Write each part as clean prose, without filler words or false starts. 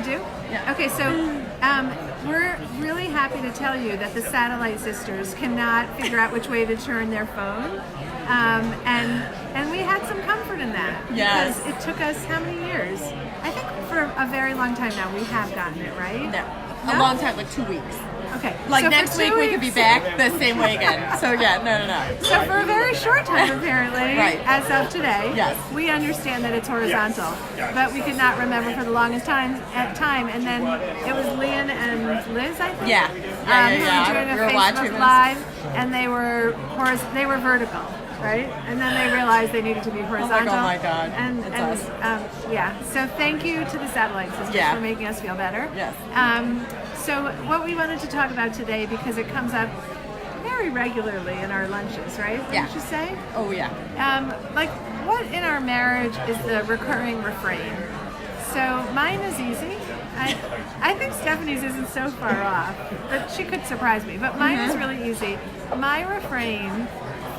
do? Yeah. Okay, so we're really happy to tell you that the Satellite Sisters cannot figure out which way to turn their phone. And we had some comfort in that. Yes. Because it took us how many years? I think for a very long time now we have gotten it, right? No. No? A long time, like 2 weeks. Okay. Like so next week we could be back the same way again. So yeah, no. So for a very short time, apparently, Right. as of today, Yes. we understand that it's horizontal, but we could not remember for the longest time. And then it was Leanne and Liz, I think, Yeah. who were doing a We were watching Facebook this. Live, and they were vertical, right? And then they realized they needed to be horizontal. Oh my God. And That's us. yeah. So thank you to the Satellite Sisters Yeah. for making us feel better. Yes. So what we wanted to talk about today, because it comes up very regularly in our lunches, right? Yeah. Wouldn't you say? Oh yeah. Like, what in our marriage is the recurring refrain? So mine is easy. I think Stephanie's isn't so far off, but she could surprise me. But mine is really easy. My refrain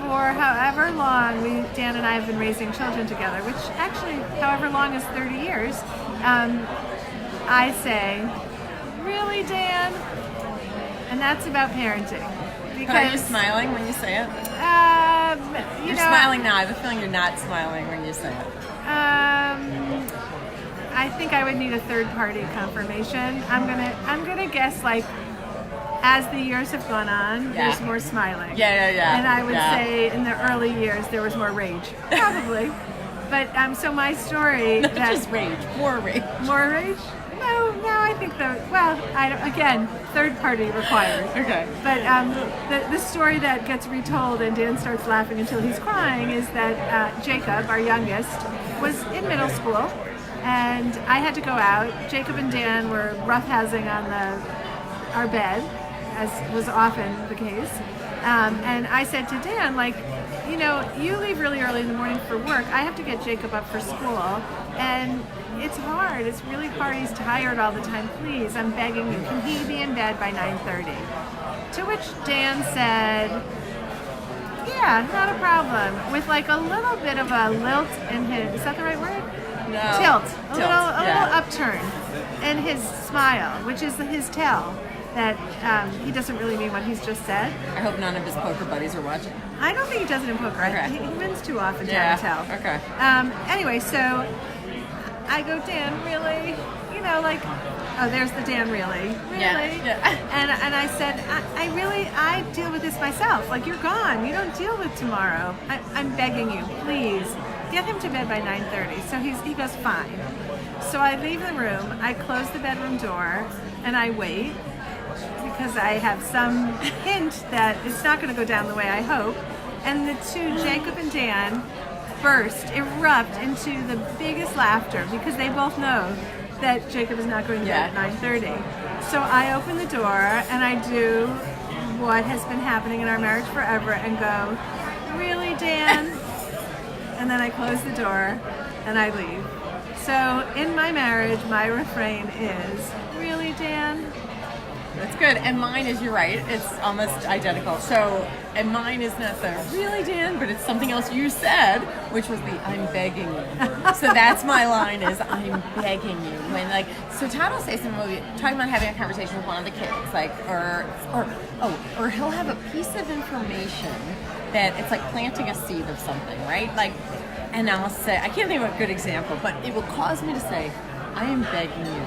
for however long Dan and I have been raising children together, which actually, however long is 30 years, I say, "Really, Dan?" And that's about parenting. Because, Are you smiling when you say it? You're Smiling now. I have a feeling you're not smiling when you say it. I think I would need a third-party confirmation. I'm gonna guess, like, as the years have gone on, there's more smiling. Yeah. And I would say in the early years there was more rage, probably. But so my story. Not just rage, more rage. More rage? No, I think again, third party required. Okay. But the story that gets retold and Dan starts laughing until he's crying is that Jacob, our youngest, was in middle school, and I had to go out. Jacob and Dan were roughhousing on our bed, as was often the case. And I said to Dan, like, you leave really early in the morning for work. I have to get Jacob up for school, and it's hard. It's really hard. He's tired all the time. Please, I'm begging you. Can he be in bed by 9:30? To which Dan said, yeah, not a problem. With like a little bit of a lilt in his, is that the right word? No. Tilt. A little Yeah. upturn in his smile, which is his tell that he doesn't really mean what he's just said. I hope none of his poker buddies are watching. I don't think he does it in poker. Okay. He wins too often, Yeah. to tell. Okay. Anyway, so I go, Dan, really? Oh, there's the Dan, really? Really? Yeah. And I said, I deal with this myself. Like, you're gone. You don't deal with tomorrow. I'm begging you, please, get him to bed by 9:30. So he goes, fine. So I leave the room, I close the bedroom door, and I wait, because I have some hint that it's not going to go down the way I hope. And the two, Jacob and Dan, erupt into the biggest laughter, because they both know that Jacob is not going to bed at 9:30. So I open the door and I do what has been happening in our marriage forever and go, really, Dan? And then I close the door and I leave. So in my marriage, my refrain is, really, Dan? That's good. And mine is, you're right, it's almost identical. So, and mine is not the really, Dan, but it's something else you said, which was the I'm begging you. So that's my line, is I'm begging you. When so Todd will say something, we'll be talking about having a conversation with one of the kids, or he'll have a piece of information that it's like planting a seed of something, right? And I'll say, I can't think of a good example, but it will cause me to say, I am begging you,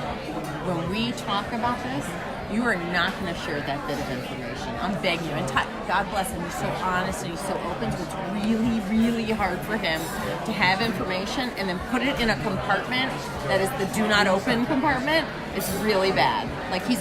when we talk about this, you are not going to share that bit of information. I'm begging you. And God bless him. He's so honest and he's so open. So it's really, really hard for him to have information and then put it in a compartment that is the do not open compartment. It's really bad. He's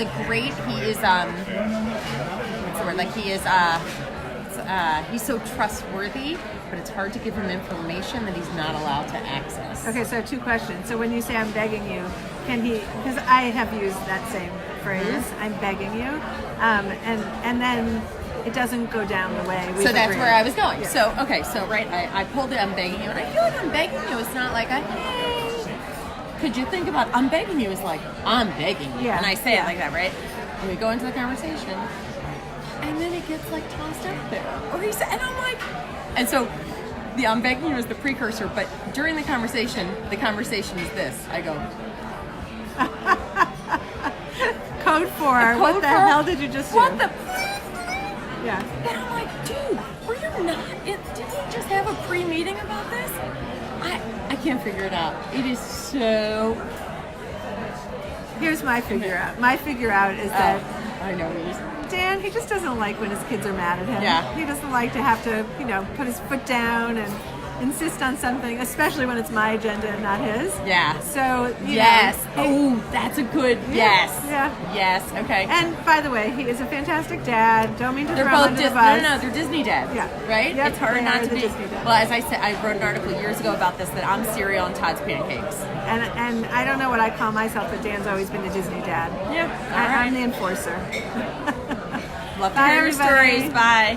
he's so trustworthy, but it's hard to give him information that he's not allowed to access. Okay, so two questions. So when you say I'm begging you, can he, because I have used that same phrase, I'm begging you, and then it doesn't go down the way we So that's agreed. where I was going. Yeah. I pulled it, I'm begging you, and I feel like I'm begging you. It's not like hey, could you think about I'm begging you is like, I'm begging you. Yeah. And I say it like that, right? And we go into the conversation, and then it gets tossed out there. Or he said, and I'm like, and so the I'm begging you is the precursor, but during the conversation is this. I go, code for A what code the for- hell did you just do? What the? Yeah. And I'm like, dude, were you not? Did we just have a pre-meeting about this? I can't figure it out. It is so. Here's my figure out. My figure out is that I know he's. Dan, he just doesn't like when his kids are mad at him. Yeah. He doesn't like to have to, put his foot down and insist on something, especially when it's my agenda and not his. Yeah. So, Yes. Oh, that's a good yes. Yeah. Yes. Okay. And by the way, he is a fantastic dad. Don't mean to They're throw him both under Disney. the bus. No, they're Disney dads. Yeah. Right? Yep, It's hard they not are to the be. Disney dads. Well, as I said, I wrote an article years ago about this, that I'm cereal and Todd's pancakes. And I don't know what I call myself, but Dan's always been a Disney dad. Yeah. All I'm right. the enforcer. Love to Bye, hear your everybody. stories. Bye.